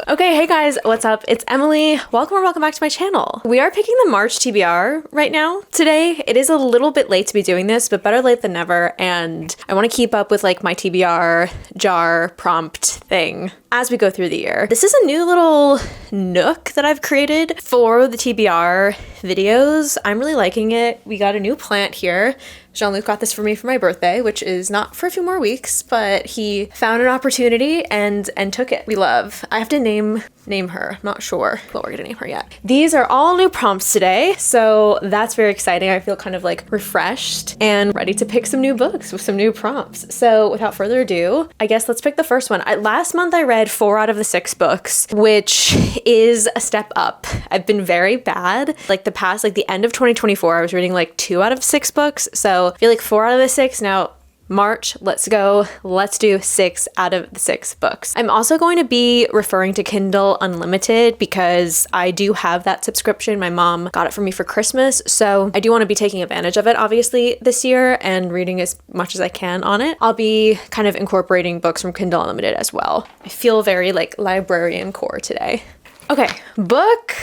Okay, hey guys, what's up? It's Emily. Welcome back to my channel. We are picking the March TBR right now today. It is a little bit late to be doing this, but better late than never, and I want to keep up with like my TBR jar prompt thing as we go through the year. This is a new little nook that I've created for the TBR videos. I'm really liking it. We got a new plant here. Jean-Luc got this for me for my birthday, which is not for a few more weeks, but he found an opportunity and took it. We love. I have to name her. I'm not sure what we're gonna name her yet. These are all new prompts today, so that's very exciting. I feel kind of like refreshed and ready to pick some new books with some new prompts. So without further ado, I guess let's pick the first one. Last month I read 4 out of the 6 books, which is a step up. I've been very bad. Like the end of 2024, I was reading like 2 out of 6 books. So I feel like 4 out of the 6 now. March, let's go. Let's do 6 out of the 6 books. I'm also going to be referring to Kindle Unlimited because I do have that subscription. My mom got it for me for Christmas, so I do want to be taking advantage of it obviously this year and reading as much as I can on it. I'll be kind of incorporating books from Kindle Unlimited as well. I feel very like librarian core today. Okay, book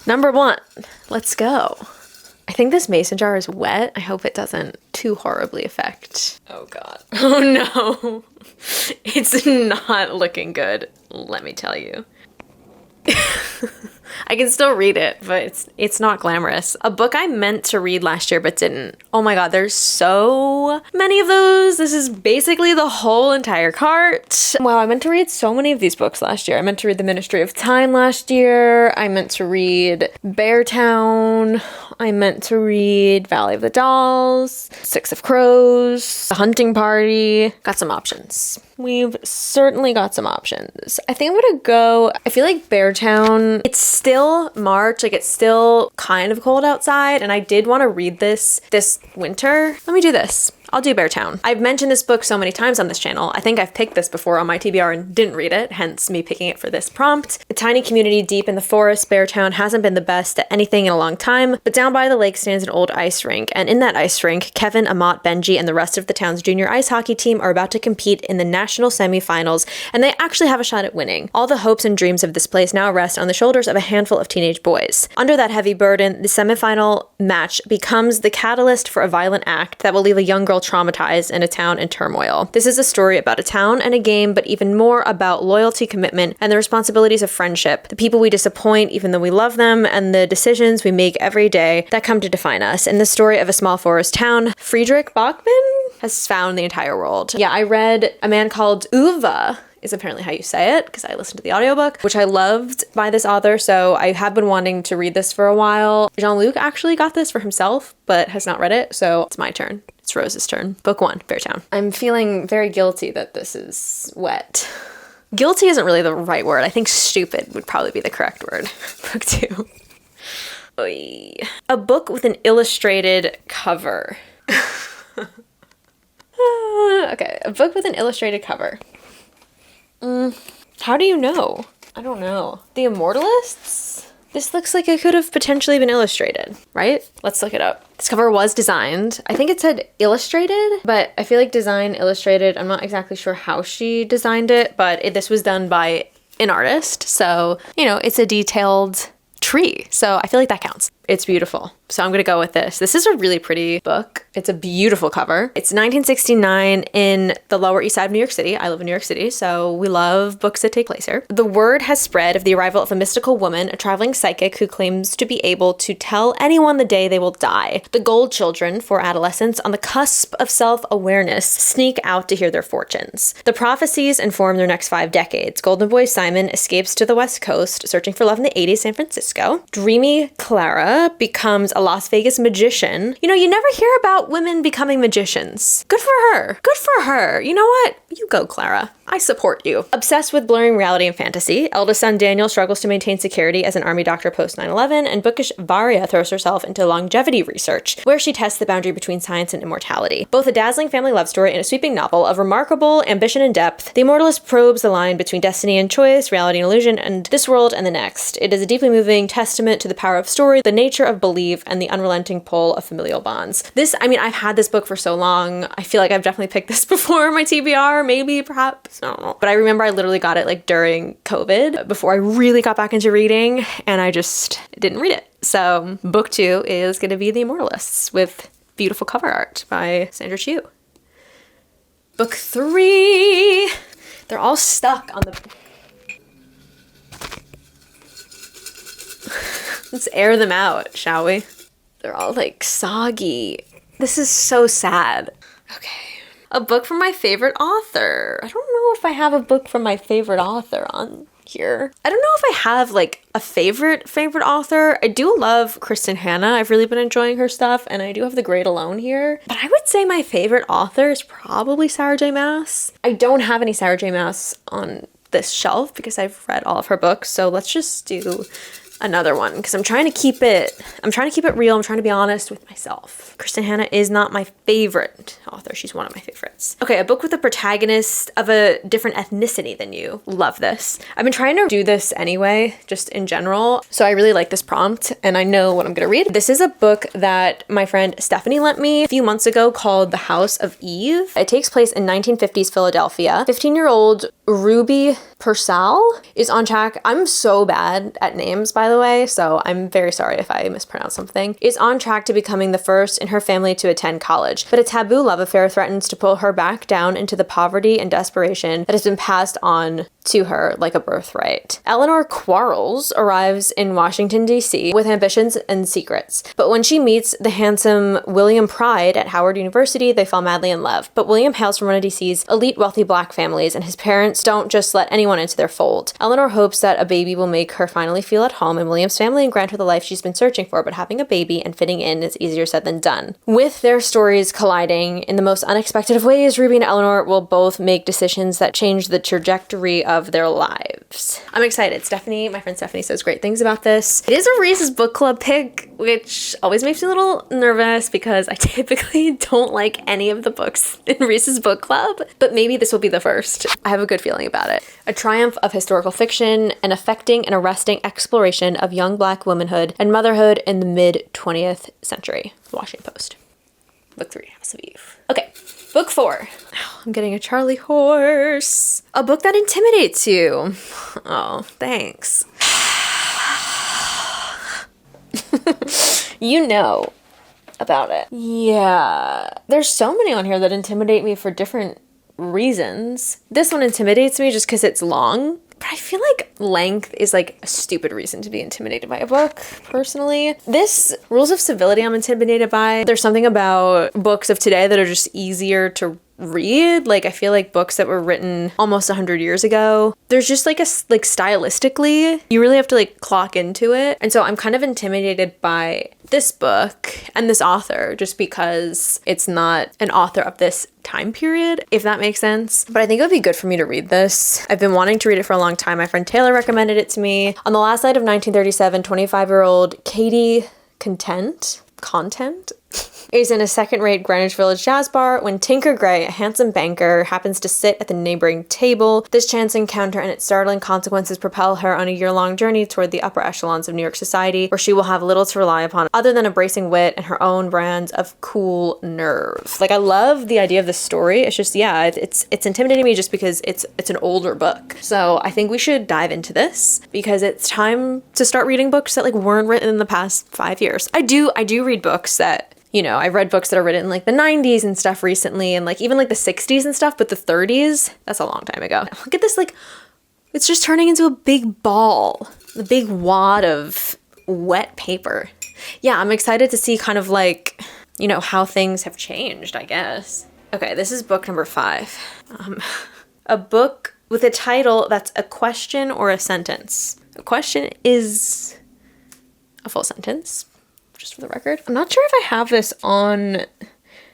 number 1. Let's go. I think this mason jar is wet. I hope it doesn't too horribly affect. Oh God. Oh no. It's not looking good, let me tell you. I can still read it, but it's not glamorous. A book I meant to read last year but didn't. Oh my God, there's so many of those. This is basically the whole entire cart. Wow, I meant to read so many of these books last year. I meant to read The Ministry of Time last year. I meant to read Beartown. I meant to read Valley of the Dolls, Six of Crows, The Hunting Party. Got some options. We've certainly got some options. I think I'm gonna go, I feel like Beartown, it's still March, like it's still kind of cold outside, and I did want to read this winter. Let me do this. I'll do Beartown. I've mentioned this book so many times on this channel. I think I've picked this before on my TBR and didn't read it, hence me picking it for this prompt. A tiny community deep in the forest, Beartown hasn't been the best at anything in a long time, but down by the lake stands an old ice rink, and in that ice rink, Kevin, Amat, Benji, and the rest of the town's junior ice hockey team are about to compete in the national semifinals, and they actually have a shot at winning. All the hopes and dreams of this place now rest on the shoulders of a handful of teenage boys. Under that heavy burden, the semifinal match becomes the catalyst for a violent act that will leave a young girl traumatized in a town in turmoil. This is a story about a town and a game, but even more about loyalty, commitment, and the responsibilities of friendship, the people we disappoint even though we love them, and the decisions we make every day that come to define us. In the story of a small forest town, Friedrich Bachmann has found the entire world. Yeah, I read A Man Called Uva is apparently how you say it, because I listened to the audiobook, which I loved by this author, so I have been wanting to read this for a while. Jean-Luc actually got this for himself, but has not read it, so it's my turn. It's Rose's turn. Book 1, Beartown. I'm feeling very guilty that this is wet. Guilty isn't really the right word. I think stupid would probably be the correct word. Book 2. Oy. A book with an illustrated cover. Okay, a book with an illustrated cover. How do you know? I don't know. The Immortalists? This looks like it could have potentially been illustrated, right? Let's look it up. This cover was designed. I think it said illustrated, but I feel like design illustrated. I'm not exactly sure how she designed it, but this was done by an artist. So, you know, it's a detailed tree. So I feel like that counts. It's beautiful. So I'm going to go with this. This is a really pretty book. It's a beautiful cover. It's 1969 in the Lower East Side of New York City. I live in New York City, so we love books that take place here. The word has spread of the arrival of a mystical woman, a traveling psychic who claims to be able to tell anyone the day they will die. The Gold Children, for adolescents on the cusp of self-awareness, sneak out to hear their fortunes. The prophecies inform their next 5 decades. Golden Boy Simon escapes to the West Coast, searching for love in the 80s San Francisco. Dreamy Clara becomes a Las Vegas magician. You know, you never hear about women becoming magicians. Good for her. Good for her. You know what? You go, Clara. I support you. Obsessed with blurring reality and fantasy, eldest son Daniel struggles to maintain security as an army doctor post 9/11, and bookish Varia throws herself into longevity research, where she tests the boundary between science and immortality. Both a dazzling family love story and a sweeping novel of remarkable ambition and depth, The Immortalist probes the line between destiny and choice, reality and illusion, and this world and the next. It is a deeply moving testament to the power of story, the nature of belief, and the unrelenting pull of familial bonds. This, I mean, I've had this book for so long. I feel like I've definitely picked this before my TBR, maybe, perhaps, I don't know. But I remember I literally got it like during COVID before I really got back into reading, and I just didn't read it. So book 2 is going to be The Immortalists with beautiful cover art by Sandra Chu. Book 3. They're all stuck on the... Let's air them out, shall we? They're all like soggy. This is so sad. Okay. A book from my favorite author. I don't know if I have a book from my favorite author on here. I don't know if I have like a favorite author. I do love Kristen Hanna. I've really been enjoying her stuff, and I do have The Great Alone here. But I would say my favorite author is probably Sarah J Maas. I don't have any Sarah J Maas on this shelf because I've read all of her books, so let's just do another one because I'm trying to keep it real. I'm trying to be honest with myself. Kristen Hanna is not my favorite author. She's one of my favorites. Okay, a book with a protagonist of a different ethnicity than you. Love this. I've been trying to do this anyway, just in general. So I really like this prompt and I know what I'm gonna read. This is a book that my friend Stephanie lent me a few months ago called The House of Eve. It takes place in 1950s Philadelphia. 15-year-old Ruby Purcell is on track. I'm so bad at names, by the way, so I'm very sorry if I mispronounce something. Is on track to becoming the first in her family to attend college, but a taboo love affair threatens to pull her back down into the poverty and desperation that has been passed on to her like a birthright. Eleanor Quarles arrives in Washington, D.C. with ambitions and secrets, but when she meets the handsome William Pride at Howard University, they fall madly in love. But William hails from one of D.C.'s elite wealthy black families, and his parents don't just let anyone into their fold. Eleanor hopes that a baby will make her finally feel at home in William's family and grant her the life she's been searching for, but having a baby and fitting in is easier said than done. With their stories colliding in the most unexpected of ways, Ruby and Eleanor will both make decisions that change the trajectory of their lives. I'm excited. My friend Stephanie says great things about this. It is a Reese's Book Club pick, which always makes me a little nervous because I typically don't like any of the books in Reese's Book Club, but maybe this will be the first. I have a good feeling about it. A triumph of historical fiction, an affecting and arresting exploration of young black womanhood and motherhood in the mid-20th century. Washington Post. Book 3, House of Eve. Okay, book 4. Oh, I'm getting a Charlie horse. A book that intimidates you. Oh, thanks. You know about it. Yeah. There's so many on here that intimidate me for different reasons. This one intimidates me just because it's long. But I feel like length is like a stupid reason to be intimidated by a book, personally. This Rules of Civility I'm intimidated by. There's something about books of today that are just easier to read. Like, I feel like books that were written almost 100 years ago, there's just like stylistically, you really have to like clock into it. And so I'm kind of intimidated by this book and this author just because it's not an author of this time period, if that makes sense. But I think it would be good for me to read this. I've been wanting to read it for a long time. My friend Taylor recommended it to me. On the last night of 1937, 25-year-old Katie Content is in a second-rate Greenwich Village jazz bar when Tinker Gray, a handsome banker, happens to sit at the neighboring table. This chance encounter and its startling consequences propel her on a year-long journey toward the upper echelons of New York society, where she will have little to rely upon other than a bracing wit and her own brand of cool nerve. Like, I love the idea of the story. It's just, yeah, it's intimidating me just because it's an older book. So I think we should dive into this because it's time to start reading books that like weren't written in the past 5 years. I do read books that, you know, I've read books that are written in like the 90s and stuff recently, and like even like the 60s and stuff, but the 30s, that's a long time ago. Look at this, like, it's just turning into a big ball, a big wad of wet paper. Yeah, I'm excited to see kind of like, you know, how things have changed, I guess. Okay, this is book number 5. A book with a title that's a question or a sentence. A question is a full sentence, just for the record. I'm not sure if I have this on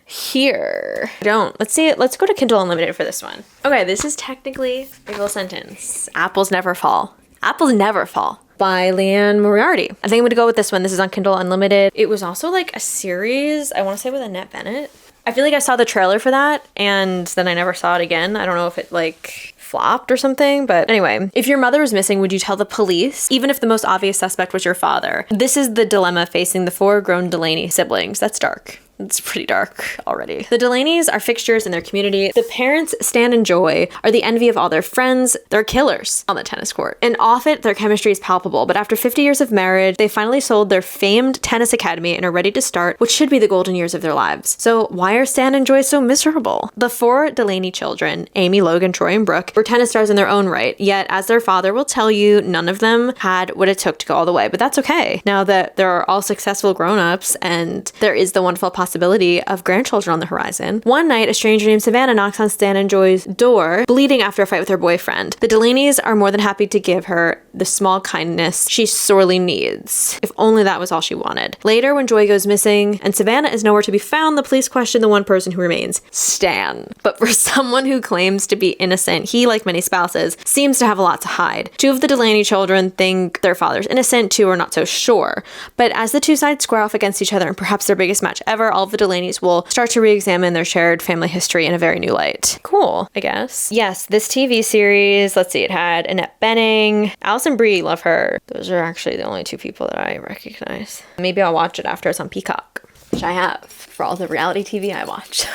here. I don't. Let's see it. Let's go to Kindle Unlimited for this one. Okay, this is technically a full sentence. Apples never fall. Apples never fall. By Leanne Moriarty. I think I'm gonna go with this one. This is on Kindle Unlimited. It was also like a series, I want to say with Annette Bennett. I feel like I saw the trailer for that and then I never saw it again. I don't know if it like flopped or something, but anyway. If your mother was missing, would you tell the police? Even if the most obvious suspect was your father. This is the dilemma facing the 4 grown Delaney siblings. That's dark. It's pretty dark already. The Delaney's are fixtures in their community. The parents, Stan and Joy, are the envy of all their friends. They're killers on the tennis court. In Offutt, their chemistry is palpable, but after 50 years of marriage, they finally sold their famed tennis academy and are ready to start what should be the golden years of their lives. So why are Stan and Joy so miserable? The 4 Delaney children, Amy, Logan, Troy, and Brooke, were tennis stars in their own right, yet as their father will tell you, none of them had what it took to go all the way, but that's okay. Now that they're all successful grown-ups and there is the wonderful possibility of grandchildren on the horizon, one night a stranger named Savannah knocks on Stan and Joy's door, bleeding after a fight with her boyfriend. The Delaney's are more than happy to give her the small kindness she sorely needs. If only that was all she wanted. Later, when Joy goes missing and Savannah is nowhere to be found, the police question the one person who remains, Stan. But for someone who claims to be innocent, he, like many spouses, seems to have a lot to hide. 2 of the Delaney children think their father's innocent, 2 are not so sure. But as the 2 sides square off against each other in perhaps their biggest match ever, all of the Delaney's will start to re-examine their shared family history in a very new light. Cool, I guess. Yes, this TV series, let's see, it had Annette Bening, Alison Brie, love her. Those are actually the only 2 people that I recognize. Maybe I'll watch it after it's on Peacock, which I have for all the reality TV I watch.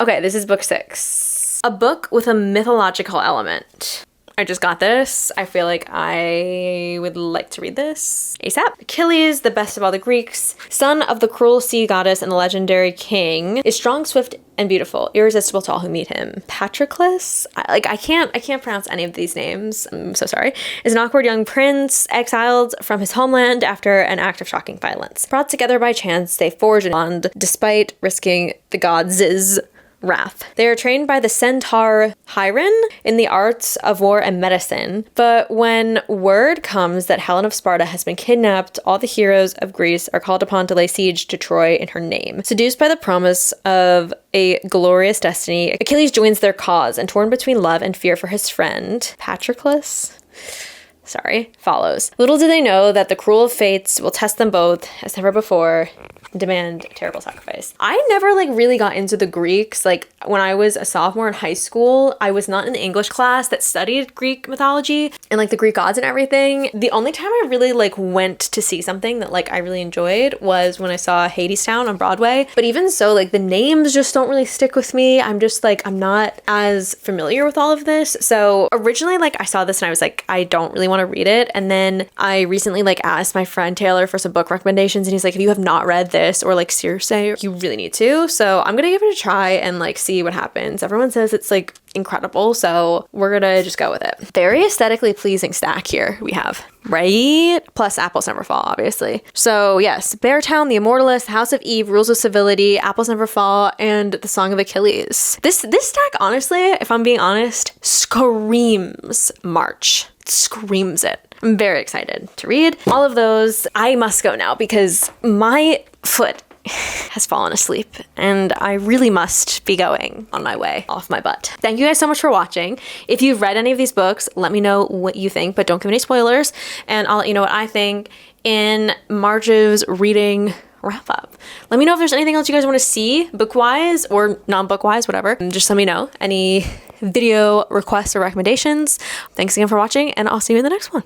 Okay, this is book 6. A book with a mythological element. I just got this. I feel like I would like to read this ASAP. Achilles, the best of all the Greeks, son of the cruel sea goddess and the legendary king, is strong, swift, and beautiful, irresistible to all who meet him. Patroclus? I can't pronounce any of these names. I'm so sorry. Is an awkward young prince exiled from his homeland after an act of shocking violence. Brought together by chance, they forge a bond despite risking the gods' wrath. They are trained by the centaur Chiron in the arts of war and medicine, but when word comes that Helen of Sparta has been kidnapped, all the heroes of Greece are called upon to lay siege to Troy in her name. Seduced by the promise of a glorious destiny, Achilles joins their cause, and torn between love and fear for his friend, Patroclus, follows. Little do they know that the cruel fates will test them both as never before, demand terrible sacrifice. I never really got into the Greeks. When I was a sophomore in high school, I was not in the English class that studied Greek mythology and the Greek gods and everything. The only time I really went to see something that I really enjoyed was when I saw Hadestown on Broadway. But even so, the names just don't really stick with me. I'm just I'm not as familiar with all of this. So originally I saw this and I was I don't really want to read it. And then I recently asked my friend Taylor for some book recommendations, and he's if you have not read this or Circe, you really need to. So I'm gonna give it a try and see what happens. Everyone says it's incredible, so we're gonna just go with it. Very aesthetically pleasing stack here we have, right? Plus Apples Never Fall, obviously. So yes, Beartown, The Immortalist, House of Eve, Rules of Civility, Apples Never Fall, and The Song of Achilles. This stack, honestly, if I'm being honest, screams March. It screams it. I'm very excited to read all of those. I must go now because my foot has fallen asleep and I really must be going on my way off my butt. Thank you guys so much for watching. If you've read any of these books, let me know what you think, but don't give any spoilers, and I'll let you know what I think in Marge's reading wrap up. Let me know if there's anything else you guys want to see book-wise or non-book-wise, whatever. Just let me know. Any video requests or recommendations. Thanks again for watching, and I'll see you in the next one.